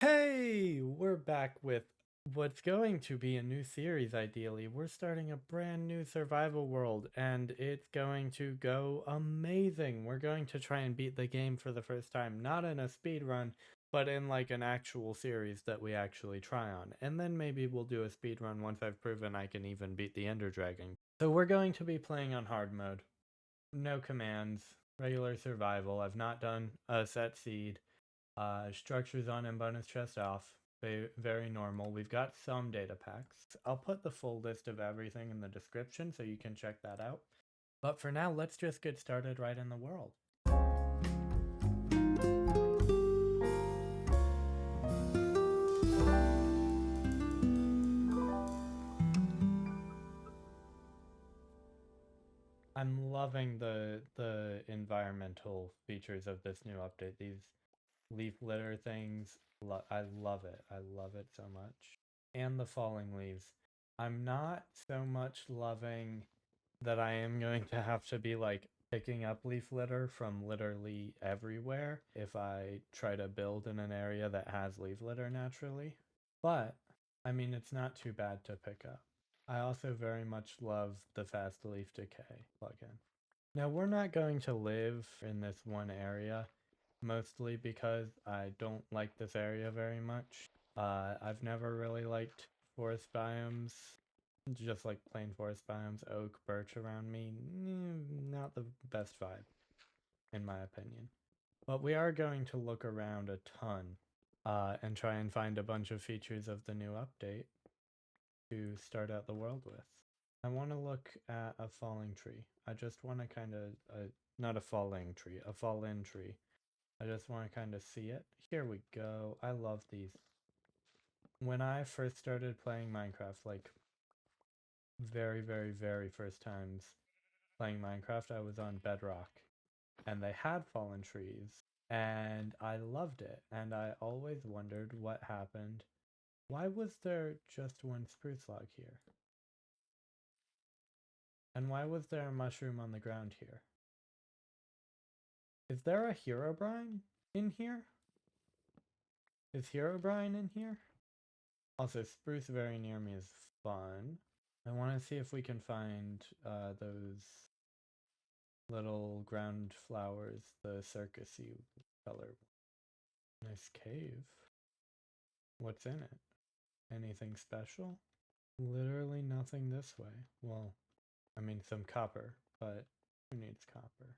Hey, we're back with what's going to be a new series, ideally. We're starting a brand new survival world, and it's going to go amazing. We're going to try and beat the game for the first time, not in a speed run, but in like an actual series that we actually try on. And then maybe we'll do a speed run once I've proven I can even beat the Ender Dragon. So we're going to be playing on hard mode. No commands, regular survival. I've not done a set seed. Structures on and bonus chest off. Very normal. We've got some data packs. I'll put the full list of everything in the description so you can check that out. But for now, let's just get started right in the world. I'm loving the environmental features of this new update. These leaf litter things, I love it. I love it so much. And the falling leaves. I'm not so much loving that I am going to have to be like picking up leaf litter from literally everywhere if I try to build in an area that has leaf litter naturally. But, I mean, it's not too bad to pick up. I also very much love the fast leaf decay plugin. Now, we're not going to live in this one area, mostly because I don't like this area very much. I've never really liked forest biomes, just like plain forest biomes. Oak, birch around me, not the best vibe, in my opinion. But we are going to look around a ton and try and find a bunch of features of the new update to start out the world with. I want to look at a falling tree. I just want to kind of, not a falling tree, a fall-in tree. I just want to kind of see it. Here we go. I love these. When I first started playing Minecraft, like very, very, very first times playing Minecraft, I was on Bedrock and they had fallen trees and I loved it. And I always wondered what happened. Why was there just one spruce log here? And why was there a mushroom on the ground here? Is there a Herobrine in here? Is Herobrine in here? Also, spruce very near me is fun. I want to see if we can find those little ground flowers, the circusy color. Nice cave. What's in it? Anything special? Literally nothing this way. Well, I mean some copper, but who needs copper?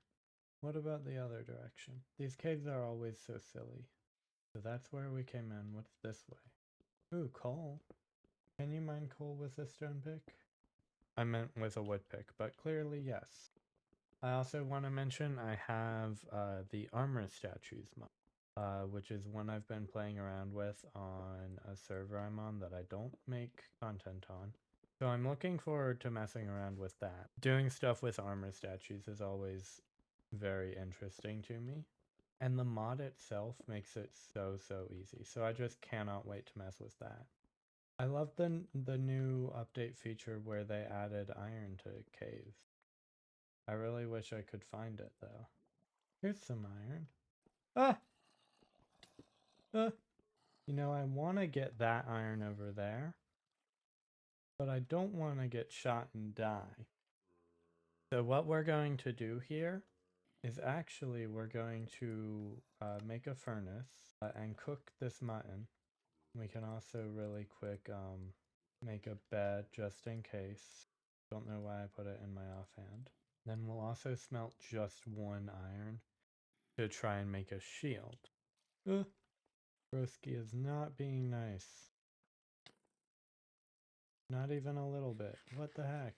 What about the other direction? These caves are always so silly. So that's where we came in. What's this way? Ooh, coal. Can you mine coal with a stone pick? I meant with a wood pick, but clearly yes. I also want to mention I have the armor statues mod, which is one I've been playing around with on a server I'm on that I don't make content on. So I'm looking forward to messing around with that. Doing stuff with armor statues is always very interesting to me. And the mod itself makes it so easy. So I just cannot wait to mess with that. I love the new update feature where they added iron to caves. I really wish I could find it though. Here's some iron. Ah! You know, I want to get that iron over there, but I don't want to get shot and die. So what we're going to do here is actually we're going to make a furnace and cook this mutton. We can also really quick make a bed just in case. Don't know why I put it in my offhand. Then we'll also smelt just one iron to try and make a shield. Broski is not being nice. Not even a little bit. What the heck?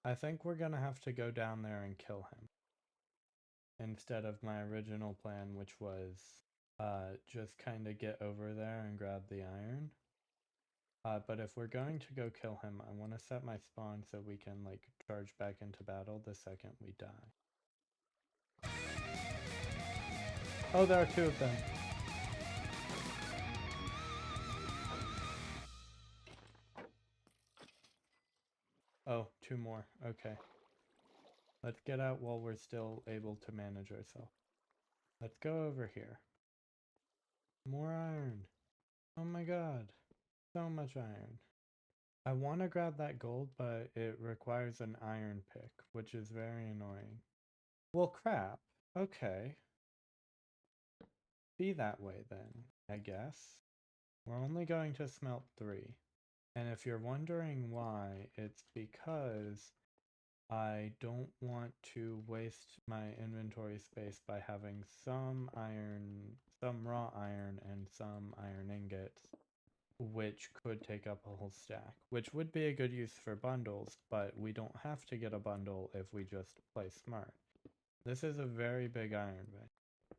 I think we're gonna have to go down there and kill him. Instead of my original plan, which was just kind of get over there and grab the iron. But if we're going to go kill him, I want to set my spawn so we can like charge back into battle the second we die. Oh, there are two of them. Oh, two more. Okay. Let's get out while we're still able to manage ourselves. Let's go over here. More iron. god. So much iron. I want to grab that gold, but it requires an iron pick, which is very annoying. Well, crap. Okay. Be that way then, I guess. We're only going to smelt 3. And if you're wondering why, it's because I don't want to waste my inventory space by having some iron, some raw iron, and some iron ingots, which could take up a whole stack, which would be a good use for bundles, but we don't have to get a bundle if we just play smart. This is a very big iron vein.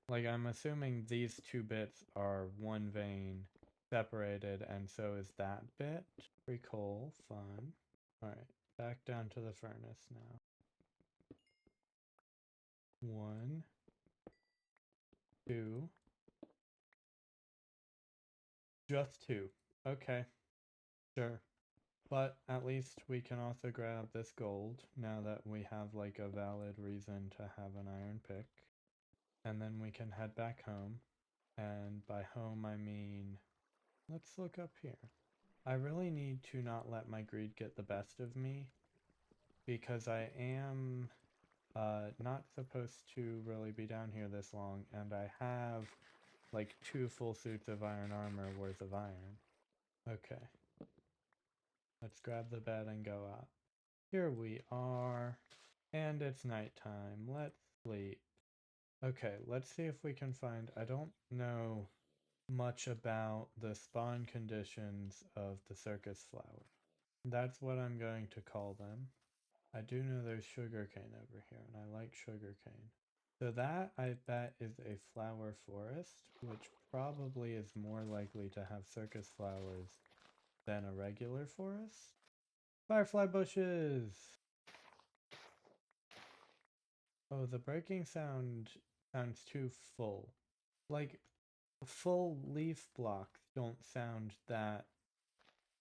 Like, I'm assuming these 2 bits are one vein separated, and so is that bit. Free coal, fun. Alright, back down to the furnace now. 1, 2. Just 2. Okay, sure. But at least we can also grab this gold now that we have like a valid reason to have an iron pick. And then we can head back home. And by home I mean, let's look up here. I really need to not let my greed get the best of me, because I am not supposed to really be down here this long, and I have like 2 full suits of iron armor worth of iron. Okay. Let's grab the bed and go up. Here we are. And it's nighttime. Let's sleep. Okay, let's see if we can find... I don't know much about the spawn conditions of the circus flower. That's what I'm going to call them. I do know there's sugarcane over here, and I like sugarcane. So that, I bet, is a flower forest, which probably is more likely to have circus flowers than a regular forest. Firefly bushes! Oh, the breaking sound sounds too full. Like, full leaf blocks don't sound that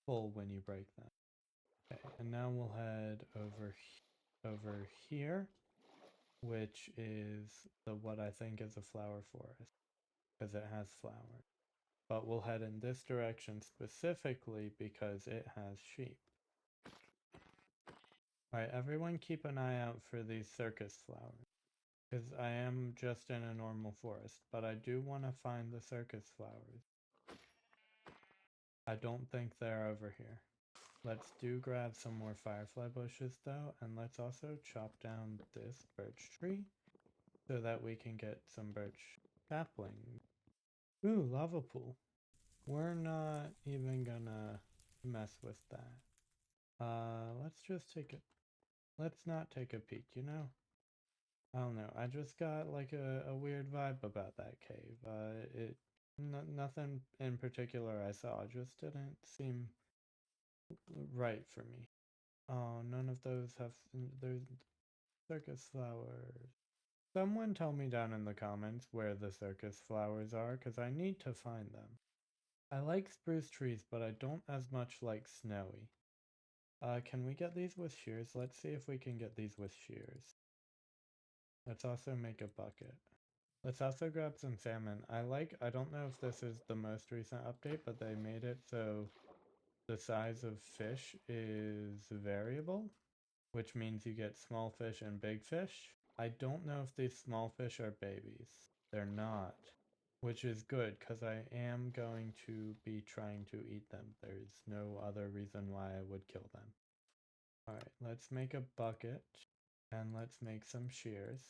full when you break them. Okay, and now we'll head over here, which is what I think is a flower forest, because it has flowers. But we'll head in this direction specifically because it has sheep. Alright, everyone keep an eye out for these circus flowers, because I am just in a normal forest, but I do want to find the circus flowers. I don't think they're over here. Let's grab some more firefly bushes though, and let's also chop down this birch tree so that we can get some birch saplings. Ooh, lava pool. We're not even gonna mess with that. Let's just take it. Let's not take a peek, you know? I don't know. I just got like a weird vibe about that cave. Nothing in particular I saw just didn't seem right for me. Oh, none of those have... There's circus flowers. Someone tell me down in the comments where the circus flowers are, because I need to find them. I like spruce trees, but I don't as much like snowy. Can we get these with shears? Let's see if we can get these with shears. Let's also make a bucket. Let's also grab some salmon. I don't know if this is the most recent update, but they made it so the size of fish is variable, which means you get small fish and big fish. I don't know if these small fish are babies. They're not, which is good because I am going to be trying to eat them. There's no other reason why I would kill them. Alright, let's make a bucket and let's make some shears.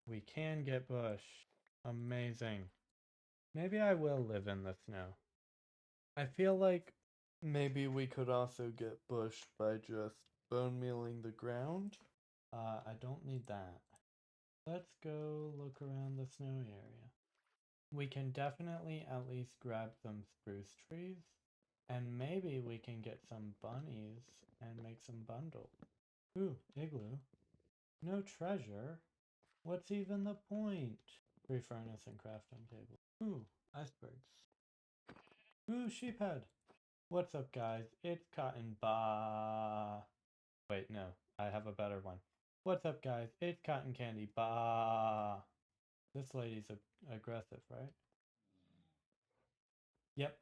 We can get bush. Amazing. Maybe I will live in the snow. I feel like maybe we could also get bush by just bone mealing the ground. I don't need that. Let's go look around the snowy area. We can definitely at least grab some spruce trees, and maybe we can get some bunnies and make some bundles. Ooh, igloo. No treasure? What's even the point? Free furnace and crafting table. Ooh, icebergs. Ooh, sheephead. What's up, guys? It's CottonCandieBoop. Wait, no, I have a better one. What's up, guys? It's CottonCandieBoop. This lady's aggressive, right? Yep.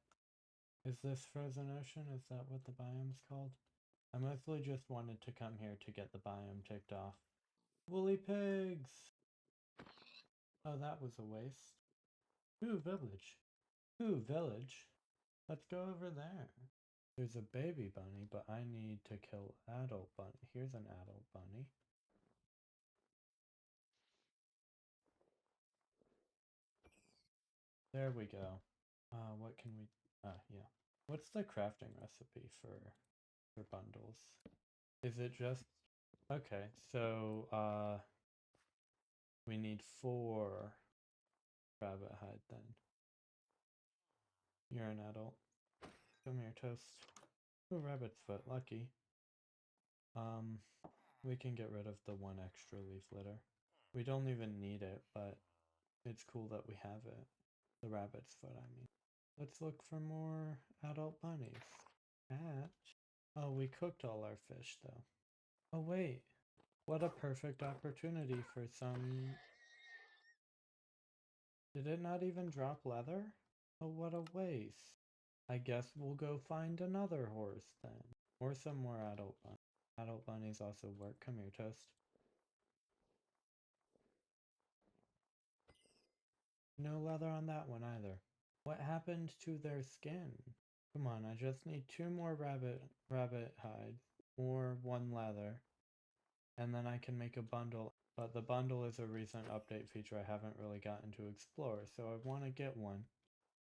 Is this Frozen Ocean? Is that what the biome's called? I mostly just wanted to come here to get the biome ticked off. Woolly pigs! Oh, that was a waste. Ooh, village. Ooh, village. Let's go over there. There's a baby bunny, but I need to kill adult bunny. Here's an adult bunny. There we go. What can we... yeah. What's the crafting recipe for bundles? Is it just... Okay, so, we need 4 rabbit hide then. You're an adult. Come here, Toast. Oh, rabbit's foot, lucky. We can get rid of the 1 extra leaf litter. We don't even need it, but it's cool that we have it. The rabbit's foot, I mean. Let's look for more adult bunnies. Hatch. Oh, we cooked all our fish, though. Oh, wait. What a perfect opportunity for some... Did it not even drop leather? Oh, what a waste. I guess we'll go find another horse then. Or some more adult bunnies. Adult bunnies also work. Come here, Toast. No leather on that one either. What happened to their skin? Come on, I just need 2 more rabbit hides or 1 leather. And then I can make a bundle. But the bundle is a recent update feature I haven't really gotten to explore, so I want to get one.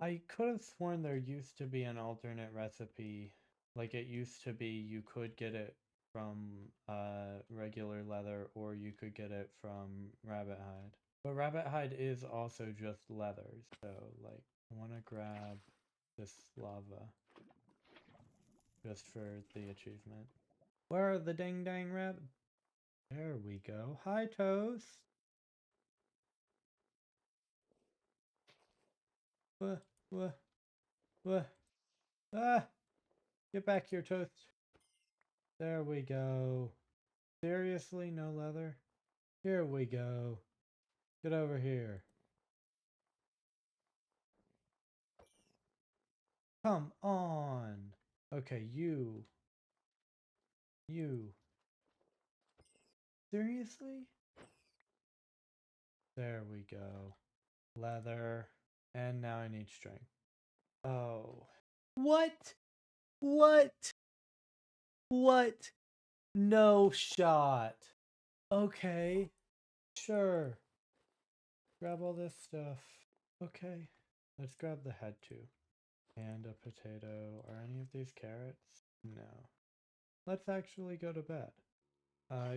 I could have sworn there used to be an alternate recipe. Like it used to be you could get it from regular leather or you could get it from rabbit hide. But rabbit hide is also just leather, so like I want to grab this lava just for the achievement. Where are the dang dang rabbit? There we go. Hi, Toast. What? What? What? Ah! Get back here, Toast. There we go. Seriously, no leather? Here we go. Get over here. Come on. Okay, you. You. Seriously? There we go. Leather. And now I need strength. Oh. What? What? What? No shot. Okay. Sure. Grab all this stuff. Okay. Let's grab the head too. And a potato. Are any of these carrots? No. Let's actually go to bed.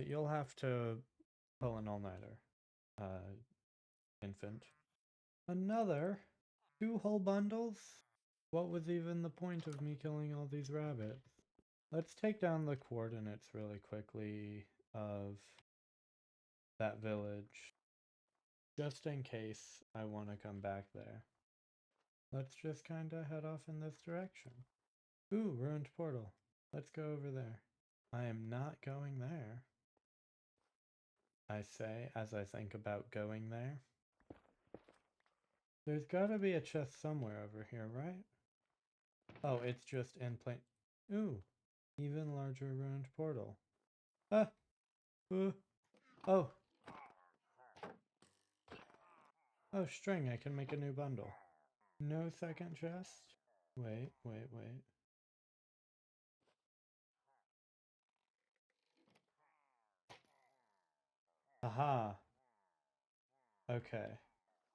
You'll have to pull an all-nighter. Infant. Another? 2 whole bundles? What was even the point of me killing all these rabbits? Let's take down the coordinates really quickly of that village. Just in case I want to come back there. Let's just kinda head off in this direction. Ooh, ruined portal. Let's go over there. I am not going there. I say as I think about going there. There's gotta be a chest somewhere over here, right? Oh, it's just in plain... Ooh, even larger ruined portal. Ah! Oh! Oh, string, I can make a new bundle. No second chest? Wait. Aha! Okay.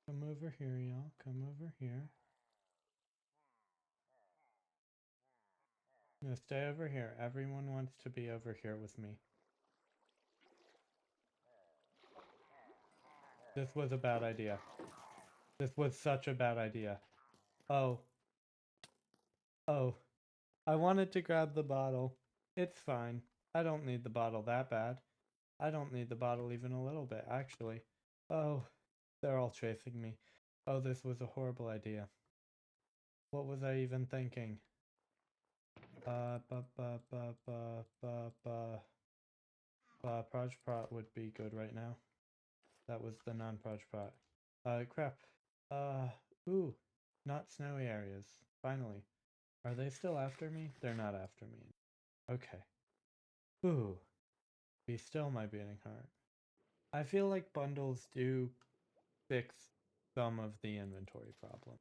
Come over here, y'all. Come over here. No, stay over here. Everyone wants to be over here with me. This was a bad idea. This was such a bad idea. Oh. Oh. I wanted to grab the bottle. It's fine. I don't need the bottle that bad. I don't need the bottle even a little bit, actually. Oh. They're all chasing me. Oh, this was a horrible idea. What was I even thinking? Proj Prot would be good right now. That was the non-Proj Prot. Crap. Ooh. Not snowy areas. finally. Are they still after me? They're not after me. Okay. Ooh. Be still, my beating heart. I feel like bundles do fix some of the inventory problem.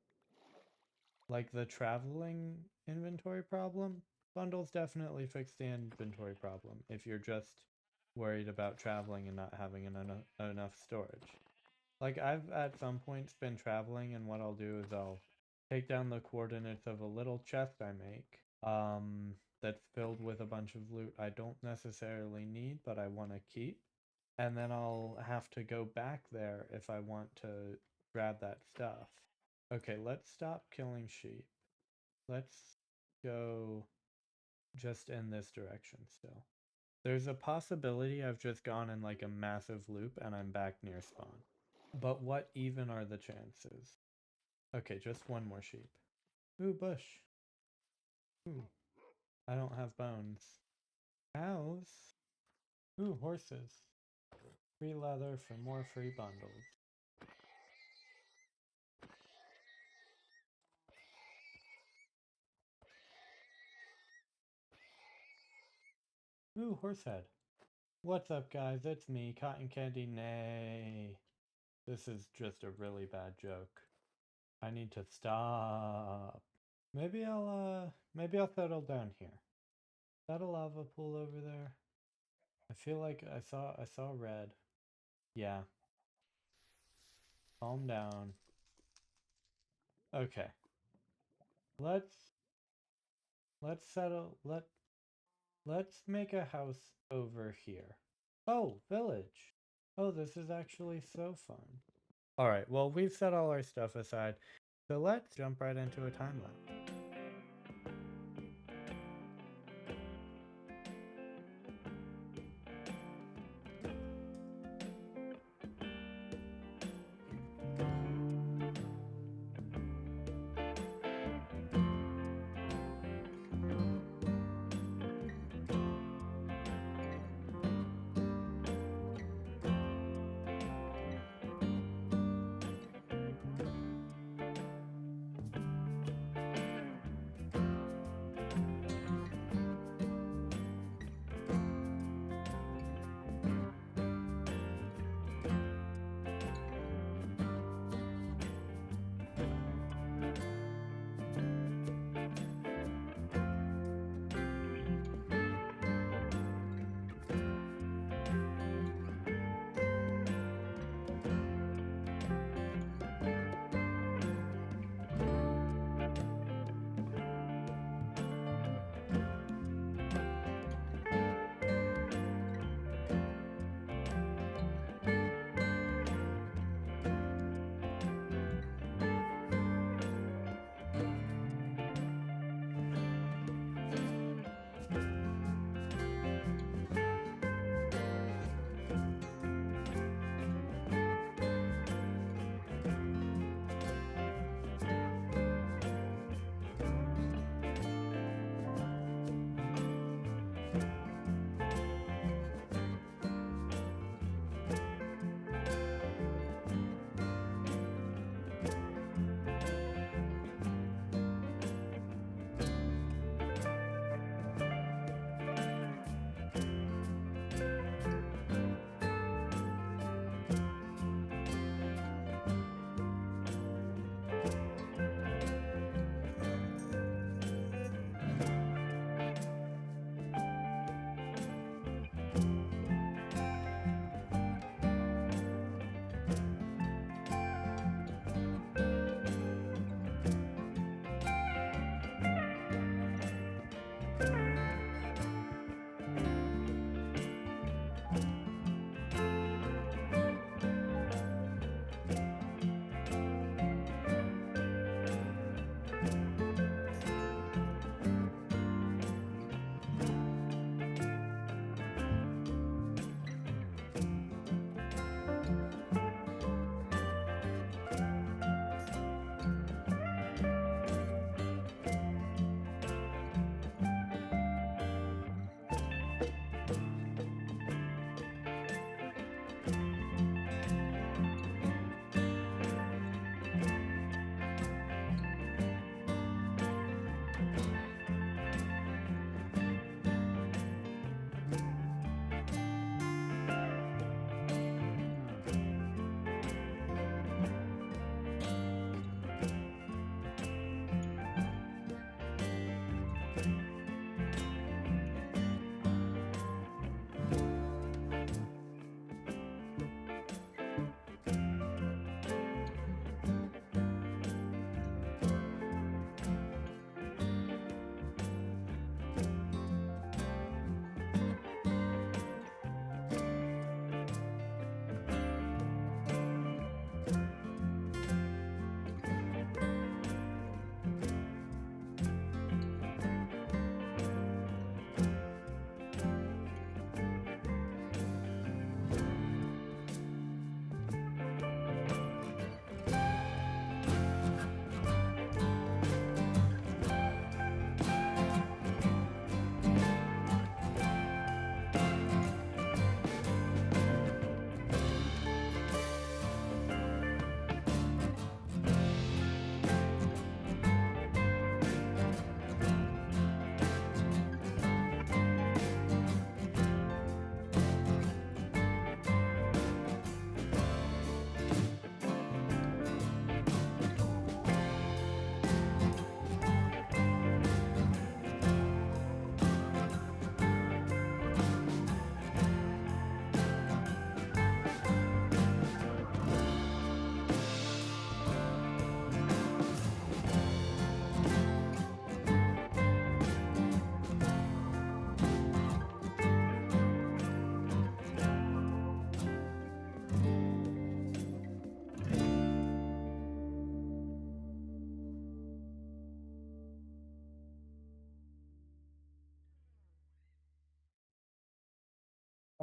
Like the traveling inventory problem, bundles definitely fix the inventory problem if you're just worried about traveling and not having enough storage. Like I've at some points been traveling, and what I'll do is I'll take down the coordinates of a little chest I make that's filled with a bunch of loot I don't necessarily need but I want to keep, and then I'll have to go back there if I want to grab that stuff. Okay, let's stop killing sheep. Let's go just in this direction still. There's a possibility I've just gone in like a massive loop and I'm back near spawn. But what even are the chances? Okay, just one more sheep. Ooh, bush. Ooh, I don't have bones. Cows. Ooh, horses. Free leather for more free bundles. Ooh, horse head. What's up, guys? It's me, Cotton Candy. Nay. This is just a really bad joke. I need to stop. Maybe I'll settle down here. Is that a lava pool over there? I feel like I saw red. Yeah. Calm down. Okay. Let's settle let's make a house over here. Oh, village. Oh, this is actually so fun. Alright, well we've set all our stuff aside, so let's jump right into a time lapse.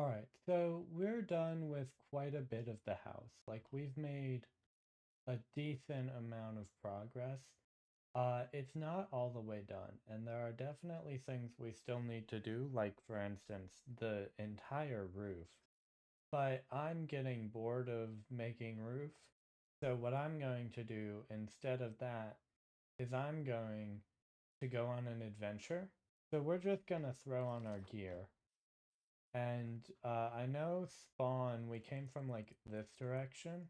Alright, so we're done with quite a bit of the house. Like, we've made a decent amount of progress. It's not all the way done, and there are definitely things we still need to do, like, for instance, the entire roof. But I'm getting bored of making roof, so what I'm going to do instead of that is I'm going to go on an adventure. So we're just gonna throw on our gear. And I know spawn, we came from like this direction.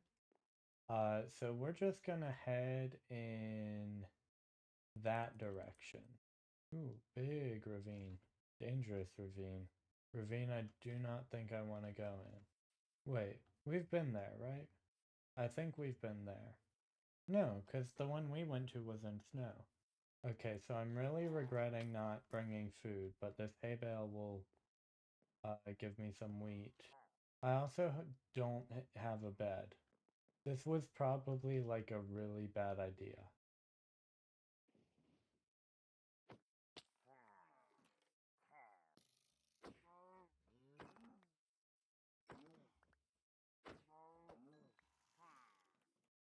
So we're just gonna head in that direction. Ooh, big ravine. Dangerous ravine. Ravine I do not think I want to go in. Wait, we've been there, right? I think we've been there. No, because the one we went to was in snow. Okay, so I'm really regretting not bringing food, but this hay bale will give me some wheat. I also don't have a bed. This was probably like a really bad idea.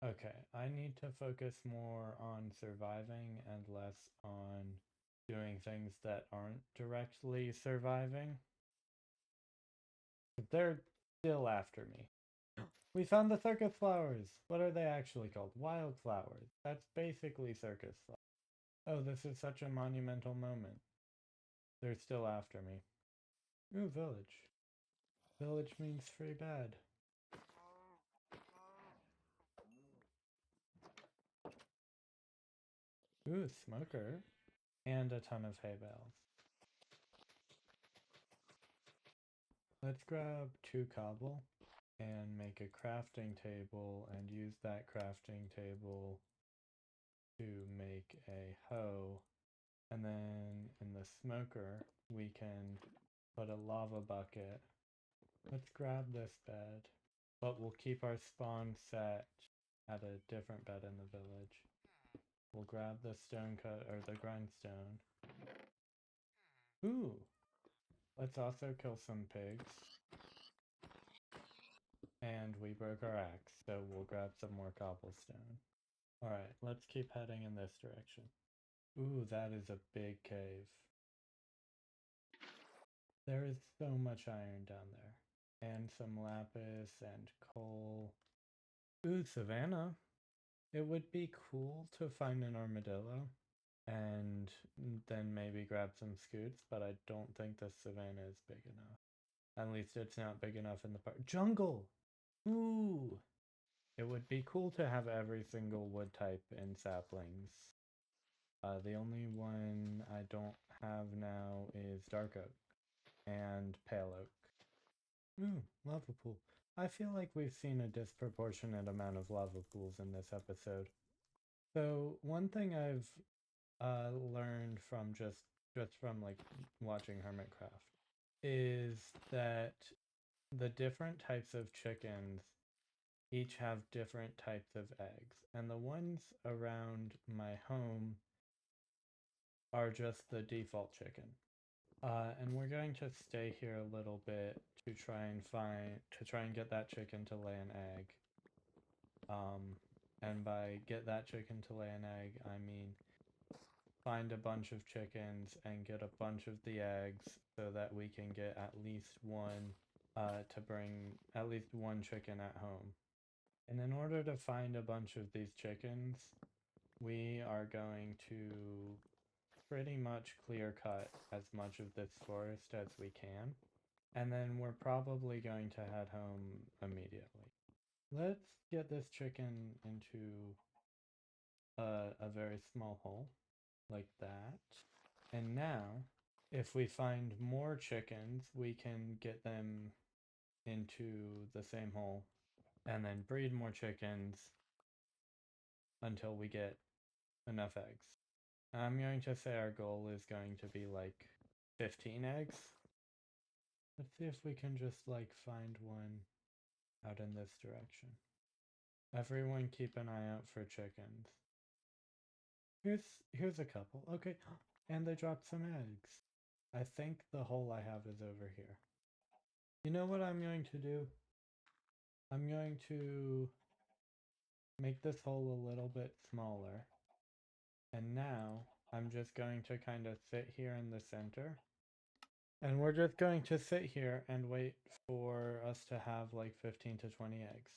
Okay, I need to focus more on surviving and less on doing things that aren't directly surviving. But they're still after me. We found the circus flowers! What are they actually called? Wildflowers. That's basically circus flowers. Oh, this is such a monumental moment. They're still after me. Ooh, village. Village means free bed. Ooh, smoker. And a ton of hay bales. Let's grab 2 cobble and make a crafting table and use that crafting table to make a hoe. And then in the smoker, we can put a lava bucket. Let's grab this bed, but we'll keep our spawn set at a different bed in the village. We'll grab the stone cut or the grindstone. Ooh, let's also kill some pigs. And we broke our axe, so we'll grab some more cobblestone. Alright, let's keep heading in this direction. Ooh, that is a big cave. There is so much iron down there. And some lapis and coal. Ooh, savannah. It would be cool to find an armadillo and then maybe grab some scoots, but I don't think the savannah is big enough. At least it's not big enough in the park. Jungle! Ooh! It would be cool to have every single wood type in saplings. The only one I don't have now is dark oak and pale oak. Ooh, lava pool. I feel like we've seen a disproportionate amount of lava pools in this episode. So one thing I've learned from just from like watching Hermitcraft is that the different types of chickens each have different types of eggs, and the ones around my home are just the default chicken. And we're going to stay here a little bit to try and get that chicken to lay an egg. And by get that chicken to lay an egg, I mean find a bunch of chickens and get a bunch of the eggs so that we can get at least one to bring at least one chicken at home. And in order to find a bunch of these chickens, we are going to pretty much clear cut as much of this forest as we can. And then we're probably going to head home immediately. Let's get this chicken into a very small hole, like that. And now, if we find more chickens, we can get them into the same hole and then breed more chickens until we get enough eggs. I'm going to say our goal is going to be like 15 eggs. Let's see if we can just like find one out in this direction. Everyone keep an eye out for chickens. Here's a couple. Okay, and they dropped some eggs. I think the hole I have is over here. You know what I'm going to do? I'm going to make this hole a little bit smaller. And now I'm just going to kind of sit here in the center. And we're just going to sit here and wait for us to have like 15 to 20 eggs.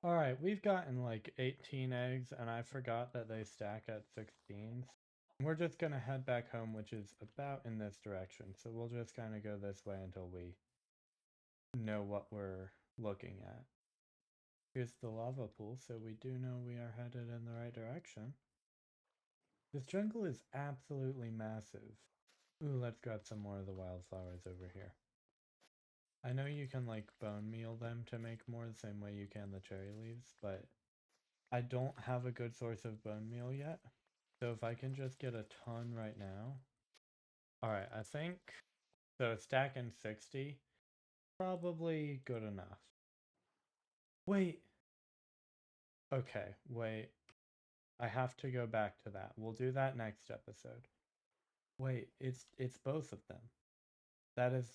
Alright, we've gotten like 18 eggs, and I forgot that they stack at 16s. We're just gonna head back home, which is about in this direction. So we'll just kind of go this way until we know what we're looking at. Here's the lava pool, so we do know we are headed in the right direction. This jungle is absolutely massive. Ooh, let's grab some more of the wildflowers over here. I know you can like bone meal them to make more the same way you can the cherry leaves, but I don't have a good source of bone meal yet. So if I can just get a ton right now. Alright, I think, so stacking 60, probably good enough. Wait. Okay, wait. I have to go back to that. We'll do that next episode. Wait, it's both of them. That is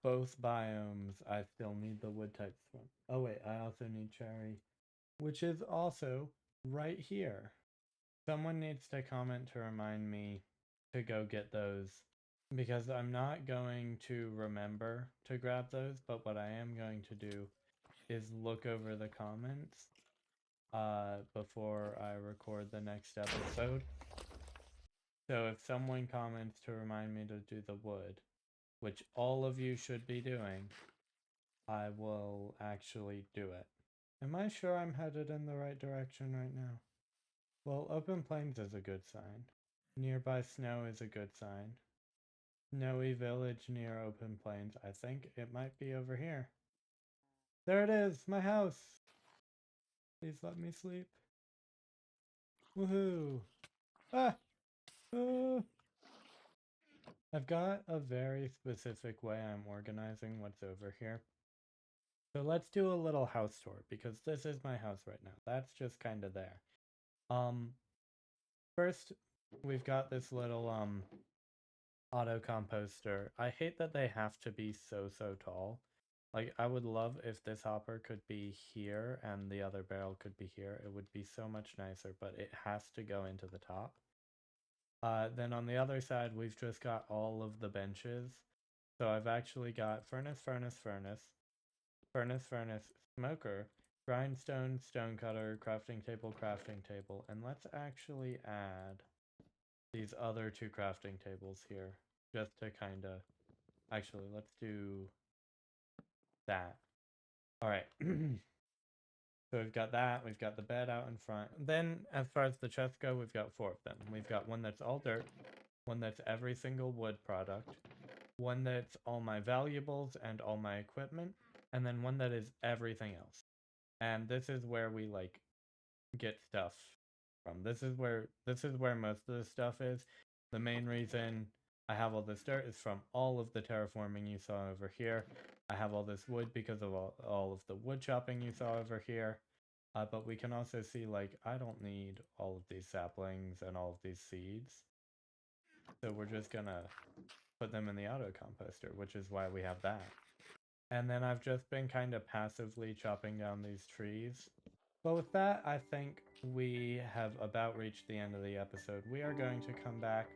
both biomes. I still need the wood types from. Oh wait, I also need cherry, which is also right here. Someone needs to comment to remind me to go get those, because I'm not going to remember to grab those, but what I am going to do is look over the comments before I record the next episode. So if someone comments to remind me to do the wood, which all of you should be doing, I will actually do it. Am I sure I'm headed in the right direction right now? Well, open plains is a good sign. Nearby snow is a good sign. Snowy village near open plains. I think it might be over here. There it is, my house. Please let me sleep. Woohoo! Ah! I've got a very specific way I'm organizing what's over here. So let's do a little house tour, because this is my house right now. That's just kind of there. First, we've got this little auto composter. I hate that they have to be so tall. Like, I would love if this hopper could be here and the other barrel could be here. It would be so much nicer, but it has to go into the top. Then on the other side, we've just got all of the benches. So I've actually got furnace, smoker, grindstone, stonecutter, crafting table, and let's actually add these other two crafting tables here, just to kind of, actually, let's do that. All right. So we've got that, we've got the bed out in front. Then as far as the chests go, we've got 4 of them. We've got one that's all dirt, one that's every single wood product, one that's all my valuables and all my equipment, and then one that is everything else. And this is where we like get stuff from. This is where most of the stuff is. The main reason I have all this dirt is from all of the terraforming you saw over here. I have all this wood because of all of the wood chopping you saw over here. But we can also see, like, I don't need all of these saplings and all of these seeds. So we're just gonna put them in the auto composter, which is why we have that. And then I've just been kind of passively chopping down these trees. But with that, I think we have about reached the end of the episode. We are going to come back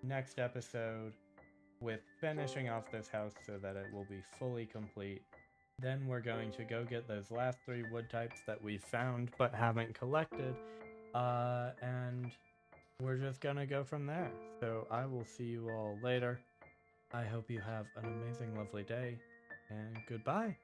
next episode with finishing off this house so that it will be fully complete. Then we're going to go get those last 3 wood types that we found but haven't collected. And we're just gonna go from there. So I will see you all later. I hope you have an amazing, lovely day, and goodbye.